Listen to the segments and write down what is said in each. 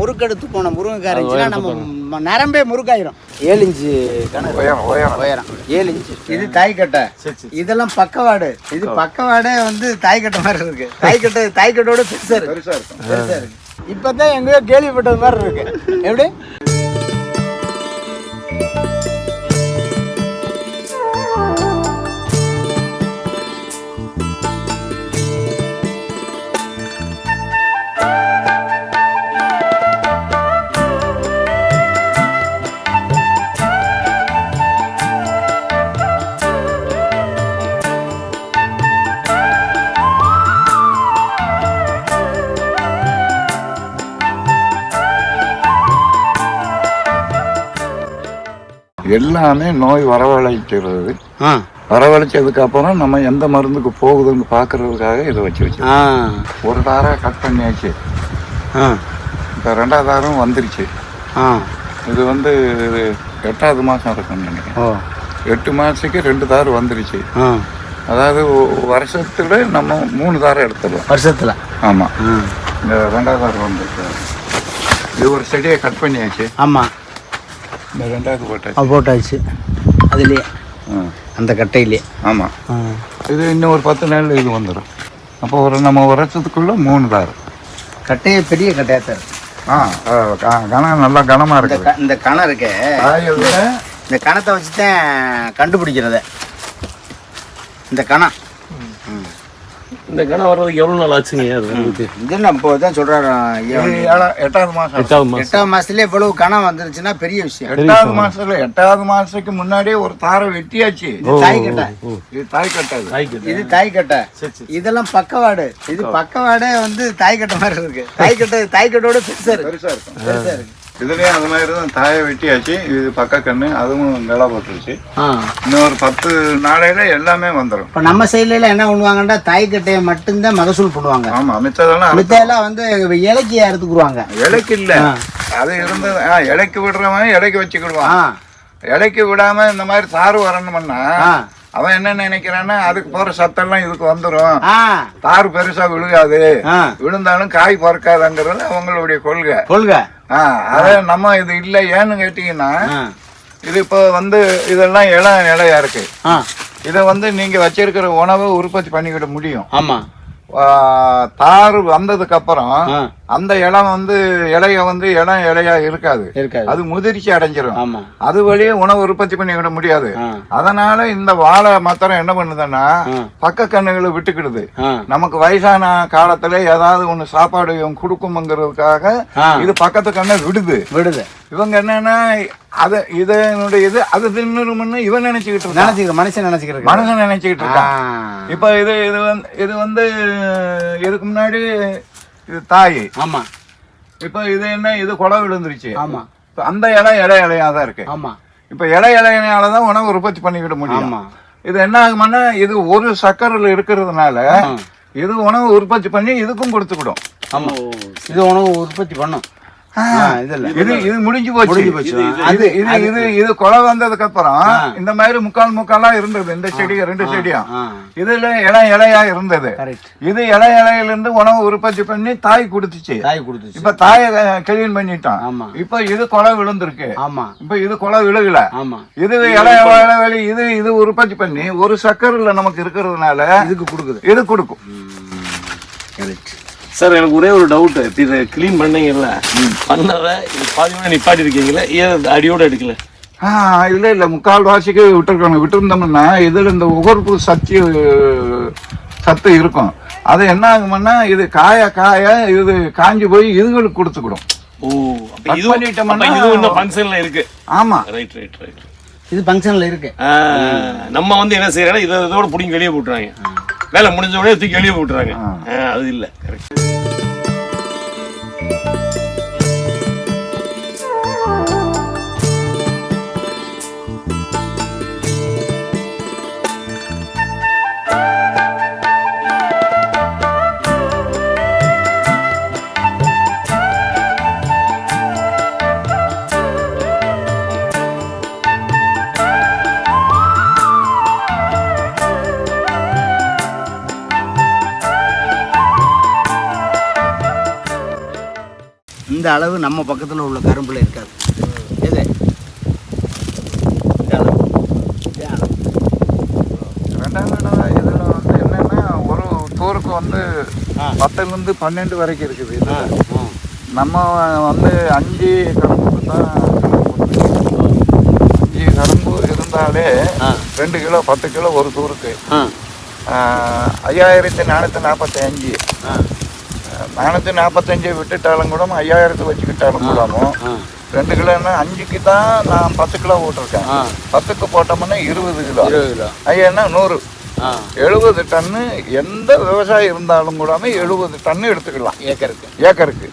முறுக்கெடுத்து போன முருங்கைக்காய் இருந்துச்சுன்னா நம்ம நரம்பே முறுக்காயிரும். 7 இன்ச்சு உயரம் 7 இன்ச்சு. இது தாய்க்கட்டை. இதெல்லாம் பக்கவாடு. இது பக்கவாடே வந்து தாய்க்கட்டை மாதிரி இருக்கு. தாய்க்கட்டோட பெருசா இருக்கு. இப்பதான் எங்கேயோ கேள்விப்பட்டது மாதிரி இருக்கு. எப்படி எல்லாமே நோய் வரவழைக்கிறது. வரவழைச்சதுக்கு அப்புறம் நம்ம எந்த மருந்துக்கு போகுதுன்னு பாக்குறதுக்காக இதை வச்சு ஒரு தாரம் கட் பண்ணியாச்சு. இப்போ 2வது தாரம் வந்துருச்சு. இது வந்து 8வது மாசம் இருக்குன்னு நினைக்கிறேன். 8 மாசத்துக்கு 2 தாரம் வந்துருச்சு. அதாவது வருஷத்துல நம்ம 3 தாரம் எடுத்துடலாம் வருஷத்துல. ஆமா, இந்த 2வது தாரம் வந்துருக்கு. இது ஒரு செடியை கட் பண்ணியாச்சு. ஆமா, இந்த 2வது போட்டாச்சு அதுலேயே, அந்த கட்டையிலே. ஆமாம், இது இன்னும் ஒரு 10 நாள் இது வந்துடும். அப்போ நம்ம வருஷத்துக்குள்ள 3 தாரம். கட்டையே பெரிய கட்டையாக தான். கணம் நல்லா கனமாக இருக்கு. இந்த கணம் இருக்கு, இந்த கணத்தை வச்சு தான் கண்டுபிடிக்கிறத. இந்த கணம் வர்றதுக்கு எவ்வளோ நாள் ஆச்சுங்க? இது நம்ம இப்போ தான் சொல்கிறாரு. 8வது மாதம். 8வது மாதத்துலேயே இவ்வளவு கணம் வந்துருச்சுன்னா பெரிய விஷயம். 8வது மாதத்துல 8வது மாதத்துக்கு முன்னாடியே ஒரு தாரை வெட்டியாச்சு. தாய்க்கட்டை. இது தாய்க்கட்டை. இது தாய்க்கட்டை. இதெல்லாம் பக்கவாடு. இது பக்கவாடே வந்து தாய்க்கட்டை மாதிரி இருக்கு. தாய்க்கட்டோட பெருசா இருக்கு. இதுலயே அந்த மாதிரி தான் தாயை வெட்டியாச்சு. இது பக்க கண்ணு, அதுவும் நிலா போட்டுருச்சு. இன்னும் ஒரு 10 நாளையில எல்லாமே வந்துடும். இப்போ நம்ம சைட்ல என்ன பண்ணுவாங்கன்னா தாய்க்கட்டையை மட்டும்தான் மகசூல் பண்ணுவாங்க. ஆமா, மித்ததெல்லாம் வந்து இலைக்கு எடுத்துக்குருவாங்க. இலைக்கு இல்ல, அது இருந்து இலைக்கு விடுறவன் இலைக்கு வச்சுக்கிடுவான். இலைக்கு விடாம இந்த மாதிரி தாறு வரணும்னா அவன் என்ன நினைக்கிறான்னா அதுக்கு போற சத்தெல்லாம் இதுக்கு வந்துடும், தாறு பெருசா விழுகாது, விழுந்தாலும் காய் பறக்காதுங்கிறது அவங்களுடைய கொள்கை. அத நம்ம இது இல்ல. ஏன்னு கேட்டீங்கன்னா இது இப்ப வந்து இதெல்லாம் இலையா இருக்கு. இத வந்து நீங்க வச்சிருக்கிற உணவை உற்பத்தி பண்ணிக்கிட முடியும். ஆமா, தாறு வந்ததுக்கு அப்புறம் அந்த இடம் வந்து இலையா இருக்காது. அது முதிர்ச்சி அடைஞ்சிரும். அது வழியே உணவு உற்பத்தி பண்ணிவிட முடியாது. அதனால இந்த வாழை மாத்திரம் என்ன பண்ணுதுன்னா பக்க கண்ணுகளை விட்டுக்கிடுது. நமக்கு வயசான காலத்துல ஏதாவது ஒண்ணு சாப்பாடு கொடுக்கும்ங்கிறதுக்காக இது பக்கத்து கண்ணை விடுது. இவங்க என்னன்னா அது தின்னுரும்னு இவன் மனுஷன் நினைச்சுக்கிட்டு இருக்கான். இப்ப இது வந்து இதுக்கு முன்னாடி இது தாய். ஆமா, இப்ப இது என்ன, இது குலை விழுந்துருச்சு. ஆமா, அந்த இலையாதான் இருக்கு. ஆமா, இப்ப இலையாலதான் உணவு உற்பத்தி பண்ணிக்கிட முடியும். இது என்ன ஆகுமானா இது ஒரு சக்கரில் இருக்கிறதுனால இது உணவு உற்பத்தி பண்ணி இதுக்கும் கொடுத்துக்கிடும். ஆமா, இது உணவு உற்பத்தி பண்ணும். இது முடிஞ்சு போச்சு. இது கொலை வந்ததுக்கு அப்புறம் இந்த மாதிரி முக்காலா இருந்தது. இந்த செடி 2 செடியும் இதுல இலையா இருந்தது. இது இலையில இருந்து உணவு உற்பத்தி பண்ணி தாய் கொடுத்துச்சு. இப்ப தாயை கிளீன் பண்ணிட்டோம். இப்ப இது கொலை விழுந்திருக்கு. இப்ப இது கொலை விழுகல. இது இலை இது உற்பத்தி பண்ணி ஒரு சக்கரில் நமக்கு இருக்கிறதுனால இது கொடுக்கும். சார், எனக்கு ஒரே ஒரு டவுட். இதை கிளீன் பண்ணீங்கல்ல, பண்ணதை இது பாதியோட நிப்பாட்டி இருக்கீங்களா? ஏன் அடியோட எடுக்கல? இல்ல, முக்கால்வாசிக்கு விட்டுருந்தோம்னா இதுல இந்த உகர்ப்பு சத்து இருக்கும். அது என்ன ஆகும்னா இது காய இது காஞ்சி போய் இதுகளுக்கு கொடுத்துக்கிடும். இருக்கு. ஆமா, ரைட். இது ஃபங்க்ஷன்ல இருக்கு. நம்ம வந்து என்ன செய்யறோம்னா இதோட புடிங்க வெளியே போட்டுறாங்க. வேலை முடிஞ்ச உடனே தூக்கி வெளியே போட்டுறாங்க. அது இல்லை. கரெக்ட். இந்த அளவு நம்ம பக்கத்தில் உள்ள கரும்பில் இருக்காது. எது ரெண்டாவது இடம் இதில் வந்து என்னென்னா ஒரு தூருக்கு வந்து 10லேருந்து 12 வரைக்கும் இருக்குது. நம்ம வந்து 5 கரும்புக்கு தான் 5 கரும்பு இருந்தாலே 2 கிலோ 10 கிலோ ஒரு தூருக்கு 5445. 445 விட்டுட்டாலும் கூட 5000 வச்சுக்கிட்டாலும் கூடமும் 2 கிலோன்னா 5க்கு தான் நான் 10 கிலோ போட்டிருக்கேன். 10க்கு போட்டோம்னா 20 கிலோ. 5 100 70 டன்னு. எந்த விவசாயம் இருந்தாலும் கூட 70 டன்னு எடுத்துக்கலாம் ஏக்கருக்கு.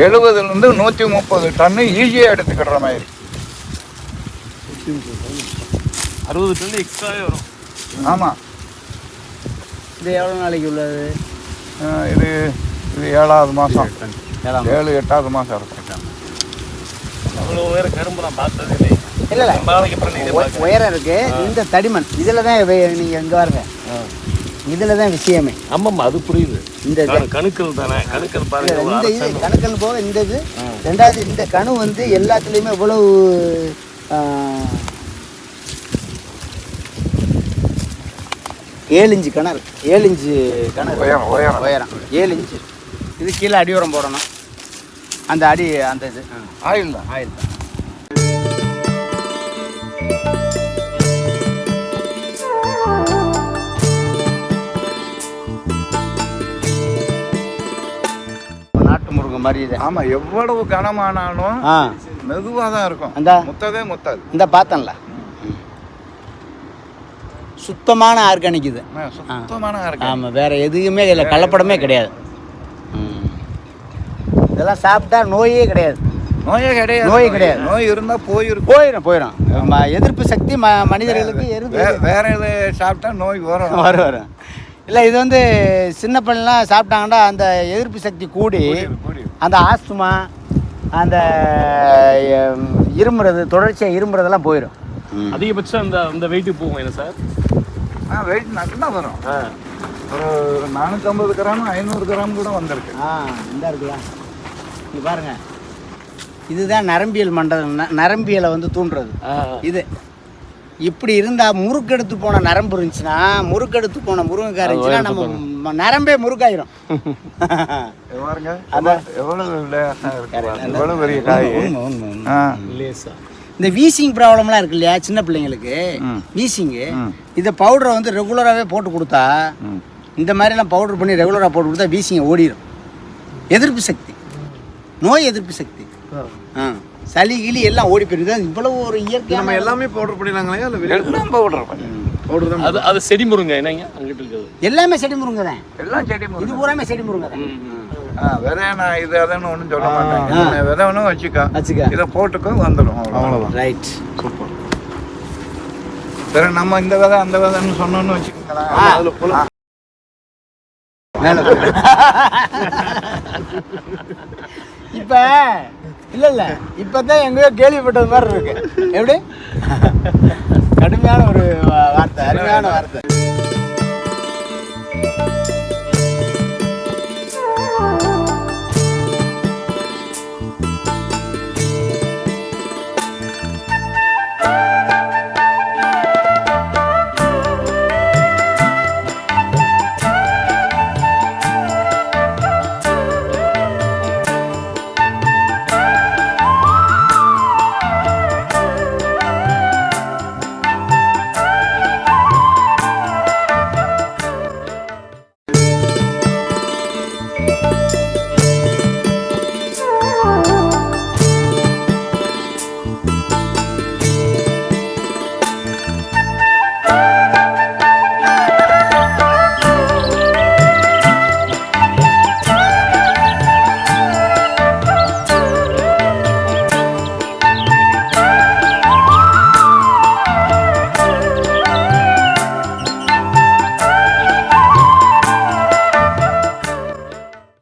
70லேருந்து 130 டன்னு ஈஸியாக எடுத்துக்கிற மாதிரி. 60 டன்னு எக்ஸ்ட்ராவே வரும். ஆமாம். இது எவ்வளோ நாளைக்கு உள்ளது? இது 7வது மாதம் 7-8வது மாதம் இருக்கும். அவ்வளோ உயரம் கரும்பு நான் பார்த்ததே இல்லை. இல்லை உயரம் இருக்கு. இந்த தடிமண் இதில் தான் நீங்கள் எங்கே பாருங்க, இதில் தான் விஷயமே. ஆமாம்மா, அது புரியுது. இந்த கணுக்கள் தானே, கணுக்கள் பாருங்க. இந்த இது கணுக்கள் போக இந்த இது. ரெண்டாவது இந்த கணு வந்து எல்லாத்துலேயுமே இவ்வளவு 7 இன்ச்சு கிணறு. 7 இன்ச்சு கிணறு உயரம் 7 இன்ச்சு. இது கீழே அடி உரம் போடணும். அந்த அடி அந்த இது ஆயில் தான். நாட்டு முருங்கை மாதிரி இது. ஆமாம், எவ்வளவு கனமானாலும் மெதுவாக தான் இருக்கும். அந்த முத்தாது. இந்த பார்த்தேன்ல, சுத்தமான ஆர்கானிக் இது. சுத்தமான ஆர்கானிக். ஆமாம், வேற எதுவுமே இல்லை, கலப்படமே கிடையாது. இதெல்லாம் சாப்பிட்டா நோயே கிடையாது. நோய் இருந்தால் போயிடும். எதிர்ப்பு சக்தி மனிதர்களுக்கு வேற எது சாப்பிட்டா நோய் வரும். இல்லை, இது வந்து சின்ன பிள்ளைலாம் சாப்பிட்டாங்கன்னா அந்த எதிர்ப்பு சக்தி கூடி அந்த ஆஸ்துமா, அந்த இருமுறது, தொடர்ச்சியாக இருமுறதெல்லாம் போயிடும். அதிகபட்சம் அந்த வெயிட்டு போகும் என்ன சார்? வெயிட் நல்லா வரும். ஒரு 450 கிராம் 500 கிராம் கூட வந்திருக்கு. இந்த இருக்கலாம். இங்கே பாருங்க, இதுதான் நரம்பியல் மண்டலம். நரம்பியலை வந்து தூண்டுறது இது. இப்படி இருந்தால் முறுக்கெடுத்து போன நரம்பு இருந்துச்சுன்னா, முறுக்கெடுத்து போன முருங்கைக்காய் இருந்துச்சுன்னா நம்ம நரம்பே முறுக்காயிரும். பாருங்க எவ்வளோ பெரிய காய். இந்த வீசிங் ப்ராப்ளம்லாம் இருக்கு இல்லையா சின்ன பிள்ளைங்களுக்கு, வீசிங்கு, இதை பவுடரை வந்து ரெகுலராகவே போட்டு கொடுத்தா, இந்த மாதிரிலாம் பவுடர் பண்ணி ரெகுலராக போட்டு கொடுத்தா வீசிங்கை ஓடிடும். எதிர்ப்பு சக்தி, நோய் எதிர்ப்பு சக்தி, சளி கிளி எல்லாம் ஓடி போயிடுது. இவ்வளவு ஒரு இயற்கை. நம்ம எல்லாமே பவுடர் பண்ணிடலாங்களே? எல்லாம் பவுடர் தான். அது செடி முருங்கை என்னங்க அங்கிட்டு இருக்குது? எல்லாமே செடி முருங்கை தான். எல்லாம் செடி முருங்கை. இது பூராமே செடி முருங்கை தான். விதை நான் இது அதுன்னு ஒன்றும் சொல்ல மாட்டேன். விதை ஒன்றும் வச்சுக்க, இதை போட்டுக்கோ வந்துடும். அவ்வளோதான். Right, super. சரி, நம்ம இந்த விதை அந்த விதைன்னு சொன்னோன்னு வச்சுக்கோங்களேன். இப்ப இல்ல இப்பதான் எங்கேயோ கேள்விப்பட்டது மாதிரி இருக்கு. எப்படி கடுமையான ஒரு வார்த்தை, அருமையான வார்த்தை.